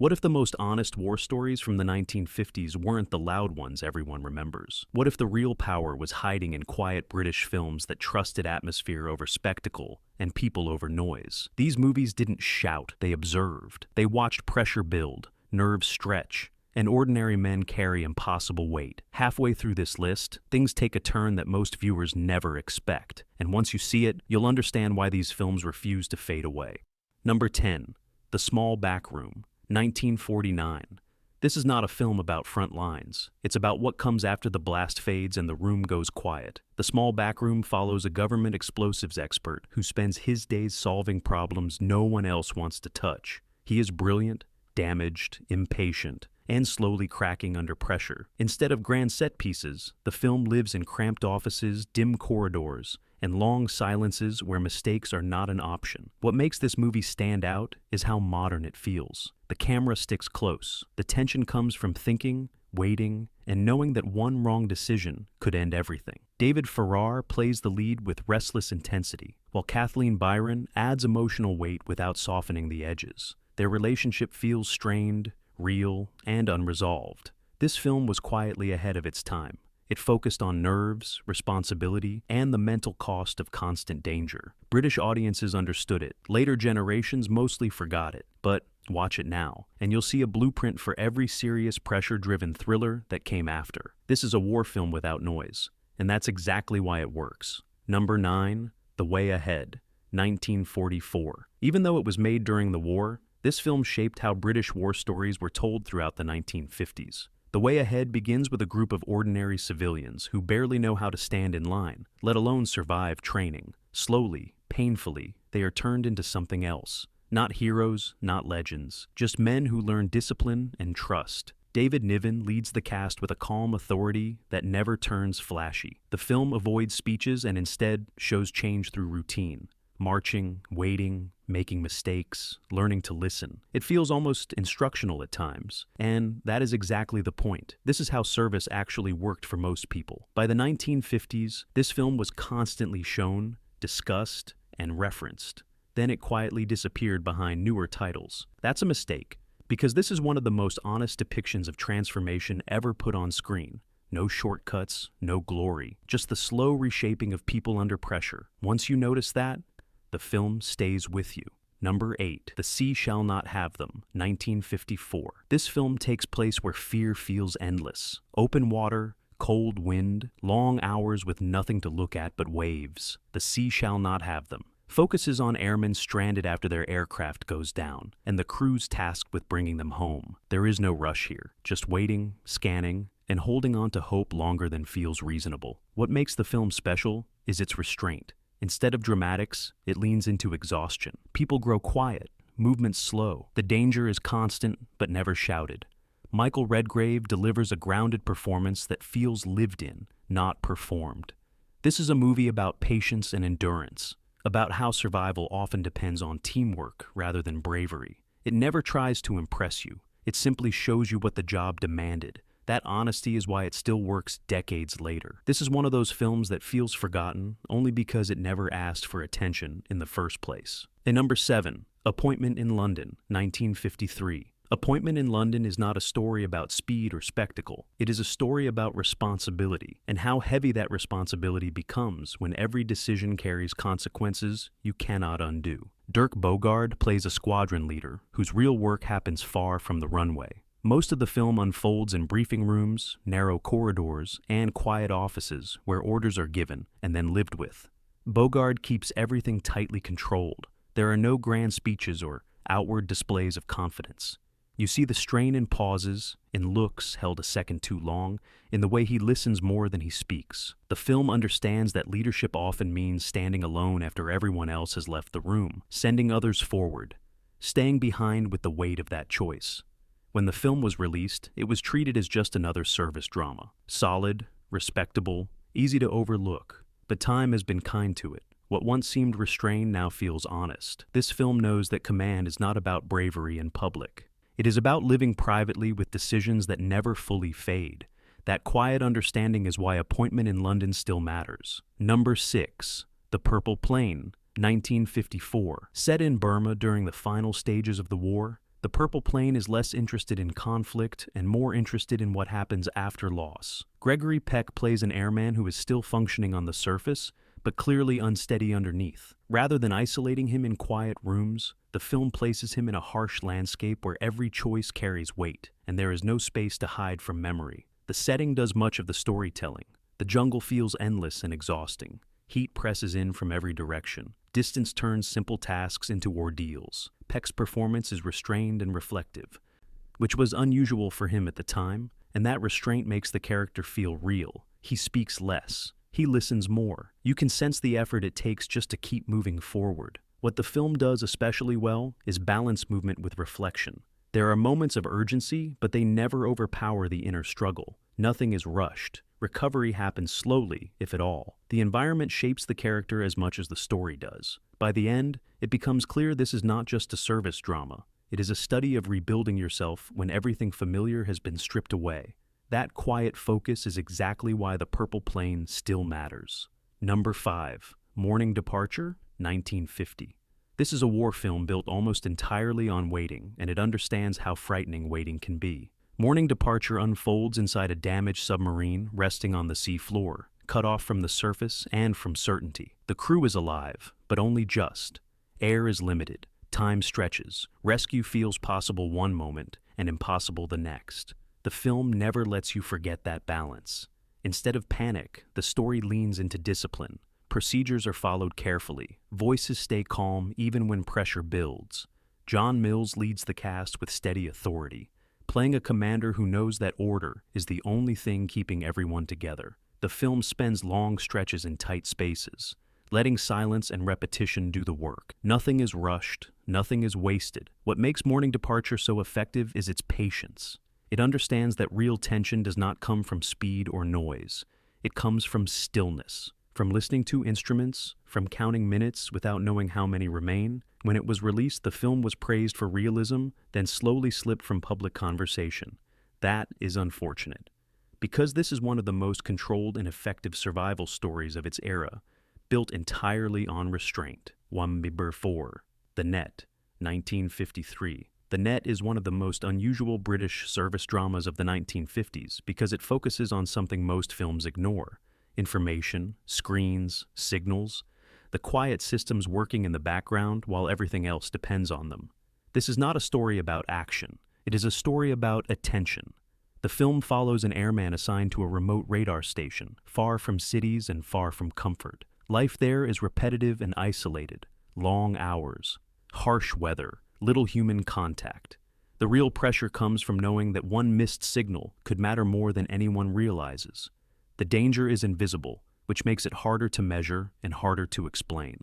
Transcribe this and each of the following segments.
What if the most honest war stories from the 1950s weren't the loud ones everyone remembers? What if the real power was hiding in quiet British films that trusted atmosphere over spectacle and people over noise? These movies didn't shout, they observed. They watched pressure build, nerves stretch, and ordinary men carry impossible weight. Halfway through this list, things take a turn that most viewers never expect. And once you see it, you'll understand why these films refuse to fade away. Number 10. The Small Back Room, 1949. This is not a film about front lines. It's about what comes after the blast fades and the room goes quiet. The Small Back Room follows a government explosives expert who spends his days solving problems no one else wants to touch. He is brilliant, damaged, impatient, and slowly cracking under pressure. Instead of grand set pieces, the film lives in cramped offices, dim corridors, and long silences where mistakes are not an option. What makes this movie stand out is how modern it feels. The camera sticks close. The tension comes from thinking, waiting, and knowing that one wrong decision could end everything. David Farrar plays the lead with restless intensity, while Kathleen Byron adds emotional weight without softening the edges. Their relationship feels strained, real, and unresolved. This film was quietly ahead of its time. It focused on nerves, responsibility, and the mental cost of constant danger. British audiences understood it. Later generations mostly forgot it. But watch it now, and you'll see a blueprint for every serious pressure-driven thriller that came after. This is a war film without noise, and that's exactly why it works. Number 9. The Way Ahead, 1944. Even though it was made during the war, this film shaped how British war stories were told throughout the 1950s. The Way Ahead begins with a group of ordinary civilians who barely know how to stand in line, let alone survive training. Slowly, painfully, they are turned into something else. Not heroes, not legends, just men who learn discipline and trust. David Niven leads the cast with a calm authority that never turns flashy. The film avoids speeches and instead shows change through routine. Marching, waiting, making mistakes, learning to listen. It feels almost instructional at times, and that is exactly the point. This is how service actually worked for most people. By the 1950s, this film was constantly shown, discussed, and referenced. Then it quietly disappeared behind newer titles. That's a mistake, because this is one of the most honest depictions of transformation ever put on screen. No shortcuts, no glory, just the slow reshaping of people under pressure. Once you notice that, the film stays with you. Number 8. The Sea Shall Not Have Them, 1954. This film takes place where fear feels endless. Open water, cold wind, long hours with nothing to look at but waves. The Sea Shall Not Have Them focuses on airmen stranded after their aircraft goes down, and the crews tasked with bringing them home. There is no rush here, just waiting, scanning, and holding on to hope longer than feels reasonable. What makes the film special is its restraint. Instead of dramatics, it leans into exhaustion. People grow quiet, movements slow. The danger is constant but never shouted. Michael Redgrave delivers a grounded performance that feels lived in, not performed. This is a movie about patience and endurance, about how survival often depends on teamwork rather than bravery. It never tries to impress you. It simply shows you what the job demanded. That honesty is why it still works decades later. This is one of those films that feels forgotten only because it never asked for attention in the first place. And number 7, Appointment in London, 1953. Appointment in London is not a story about speed or spectacle. It is a story about responsibility and how heavy that responsibility becomes when every decision carries consequences you cannot undo. Dirk Bogarde plays a squadron leader whose real work happens far from the runway. Most of the film unfolds in briefing rooms, narrow corridors, and quiet offices where orders are given and then lived with. Bogarde keeps everything tightly controlled. There are no grand speeches or outward displays of confidence. You see the strain in pauses, in looks held a second too long, in the way he listens more than he speaks. The film understands that leadership often means standing alone after everyone else has left the room, sending others forward, staying behind with the weight of that choice. When the film was released, it was treated as just another service drama. Solid, respectable, easy to overlook. But time has been kind to it. What once seemed restrained now feels honest. This film knows that command is not about bravery in public. It is about living privately with decisions that never fully fade. That quiet understanding is why Appointment in London still matters. Number 6. The Purple Plain, 1954. Set in Burma during the final stages of the war, The purple plane is less interested in conflict and more interested in what happens after loss. Gregory Peck plays an airman who is still functioning on the surface, but clearly unsteady underneath. Rather than isolating him in quiet rooms, the film places him in a harsh landscape where every choice carries weight, and there is no space to hide from memory. The setting does much of the storytelling. The jungle feels endless and exhausting. Heat presses in from every direction. Distance turns simple tasks into ordeals. Peck's performance is restrained and reflective, which was unusual for him at the time, and that restraint makes the character feel real. He speaks less. He listens more. You can sense the effort it takes just to keep moving forward. What the film does especially well is balance movement with reflection. There are moments of urgency, but they never overpower the inner struggle. Nothing is rushed. Recovery happens slowly, if at all. The environment shapes the character as much as the story does. By the end, it becomes clear this is not just a service drama. It is a study of rebuilding yourself when everything familiar has been stripped away. That quiet focus is exactly why The Purple Plane still matters. Number 5. Morning Departure, 1950. This is a war film built almost entirely on waiting, and it understands how frightening waiting can be. Morning Departure unfolds inside a damaged submarine resting on the sea floor, cut off from the surface and from certainty. The crew is alive, but only just. Air is limited, time stretches, rescue feels possible one moment and impossible the next. The film never lets you forget that balance. Instead of panic, the story leans into discipline. Procedures are followed carefully. Voices stay calm even when pressure builds. John Mills leads the cast with steady authority, playing a commander who knows that order is the only thing keeping everyone together. The film spends long stretches in tight spaces, letting silence and repetition do the work. Nothing is rushed, nothing is wasted. What makes Morning Departure so effective is its patience. It understands that real tension does not come from speed or noise. It comes from stillness, from listening to instruments, from counting minutes without knowing how many remain. When it was released, the film was praised for realism, then slowly slipped from public conversation. That is unfortunate. Because this is one of the most controlled and effective survival stories of its era, built entirely on restraint. Number 4. The Net, 1953. The Net is one of the most unusual British service dramas of the 1950s because it focuses on something most films ignore: information, screens, signals, the quiet systems working in the background while everything else depends on them. This is not a story about action. It is a story about attention. The film follows an airman assigned to a remote radar station, far from cities and far from comfort. Life there is repetitive and isolated. Long hours, harsh weather, little human contact. The real pressure comes from knowing that one missed signal could matter more than anyone realizes. The danger is invisible, which makes it harder to measure and harder to explain.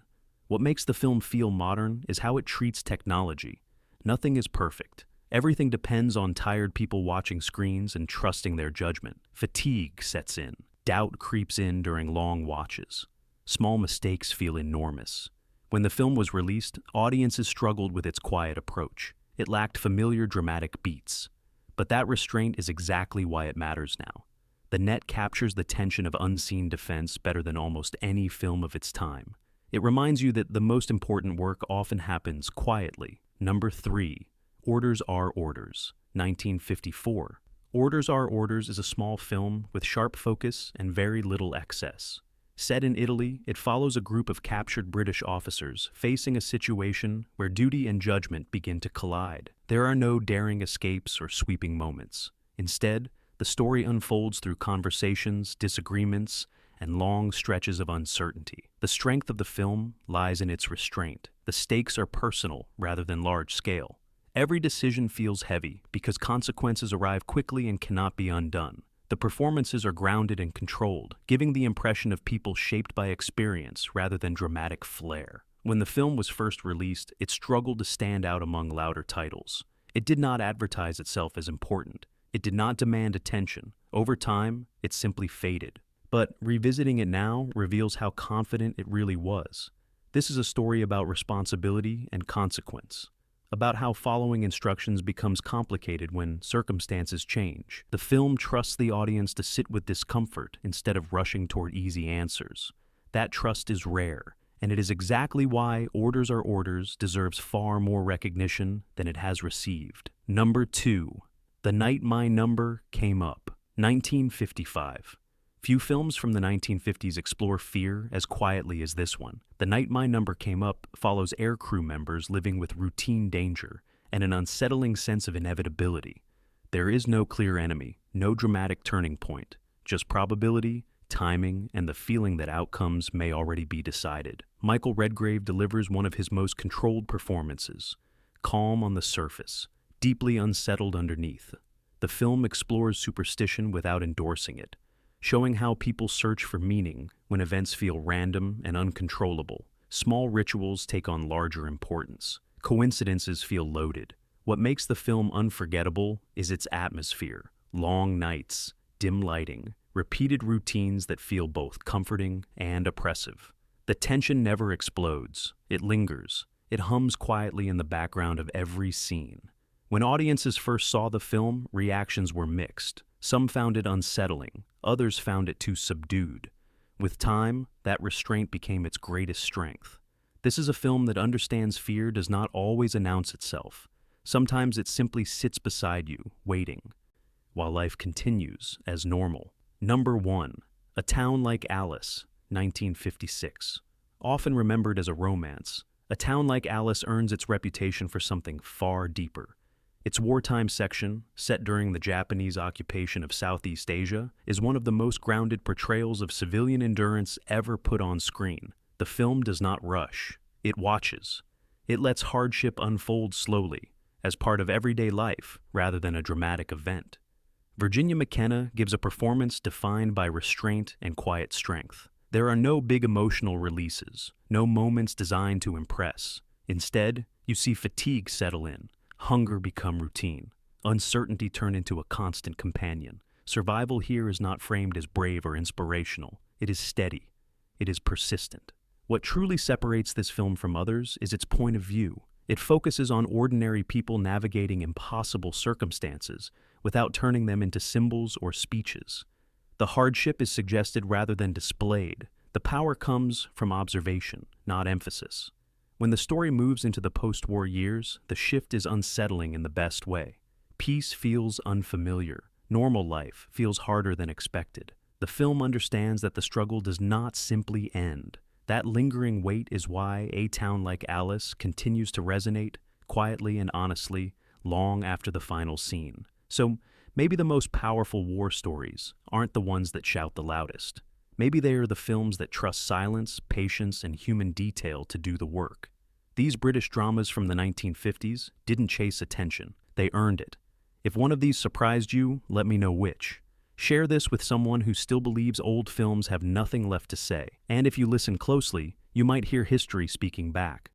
What makes the film feel modern is how it treats technology. Nothing is perfect. Everything depends on tired people watching screens and trusting their judgment. Fatigue sets in. Doubt creeps in during long watches. Small mistakes feel enormous. When the film was released, audiences struggled with its quiet approach. It lacked familiar dramatic beats. But that restraint is exactly why it matters now. The Net captures the tension of unseen defense better than almost any film of its time. It reminds you that the most important work often happens quietly. Number 3. Orders Are Orders, 1954. Orders Are Orders is a small film with sharp focus and very little excess. Set in Italy, it follows a group of captured British officers facing a situation where duty and judgment begin to collide. There are no daring escapes or sweeping moments. Instead, the story unfolds through conversations, disagreements, and long stretches of uncertainty. The strength of the film lies in its restraint. The stakes are personal rather than large scale. Every decision feels heavy because consequences arrive quickly and cannot be undone. The performances are grounded and controlled, giving the impression of people shaped by experience rather than dramatic flair. When the film was first released, it struggled to stand out among louder titles. It did not advertise itself as important. It did not demand attention. Over time, it simply faded. But revisiting it now reveals how confident it really was. This is a story about responsibility and consequence, about how following instructions becomes complicated when circumstances change. The film trusts the audience to sit with discomfort instead of rushing toward easy answers. That trust is rare, and it is exactly why Orders Are Orders deserves far more recognition than it has received. Number 2. The Night My Number Came Up, 1955. Few films from the 1950s explore fear as quietly as this one. The Night My Number Came Up follows aircrew members living with routine danger and an unsettling sense of inevitability. There is no clear enemy, no dramatic turning point, just probability, timing, and the feeling that outcomes may already be decided. Michael Redgrave delivers one of his most controlled performances, calm on the surface, deeply unsettled underneath. The film explores superstition without endorsing it, showing how people search for meaning when events feel random and uncontrollable. Small rituals take on larger importance. Coincidences feel loaded. What makes the film unforgettable is its atmosphere. Long nights, dim lighting, repeated routines that feel both comforting and oppressive. The tension never explodes. It lingers. It hums quietly in the background of every scene. When audiences first saw the film, reactions were mixed. Some found it unsettling, others found it too subdued. With time, that restraint became its greatest strength. This is a film that understands fear does not always announce itself. Sometimes it simply sits beside you, waiting, while life continues as normal. Number 1. A Town Like Alice, 1956. Often remembered as a romance, A Town Like Alice earns its reputation for something far deeper. Its wartime section, set during the Japanese occupation of Southeast Asia, is one of the most grounded portrayals of civilian endurance ever put on screen. The film does not rush. It watches. It lets hardship unfold slowly, as part of everyday life rather than a dramatic event. Virginia McKenna gives a performance defined by restraint and quiet strength. There are no big emotional releases, no moments designed to impress. Instead, you see fatigue settle in, hunger become routine, uncertainty turn into a constant companion. Survival here is not framed as brave or inspirational. It is steady. It is persistent. What truly separates this film from others is its point of view. It focuses on ordinary people navigating impossible circumstances without turning them into symbols or speeches. The hardship is suggested rather than displayed. The power comes from observation, not emphasis. When the story moves into the post-war years, the shift is unsettling in the best way. Peace feels unfamiliar. Normal life feels harder than expected. The film understands that the struggle does not simply end. That lingering weight is why A Town Like Alice continues to resonate, quietly and honestly, long after the final scene. So, maybe the most powerful war stories aren't the ones that shout the loudest. Maybe they are the films that trust silence, patience, and human detail to do the work. These British dramas from the 1950s didn't chase attention. They earned it. If one of these surprised you, let me know which. Share this with someone who still believes old films have nothing left to say. And if you listen closely, you might hear history speaking back.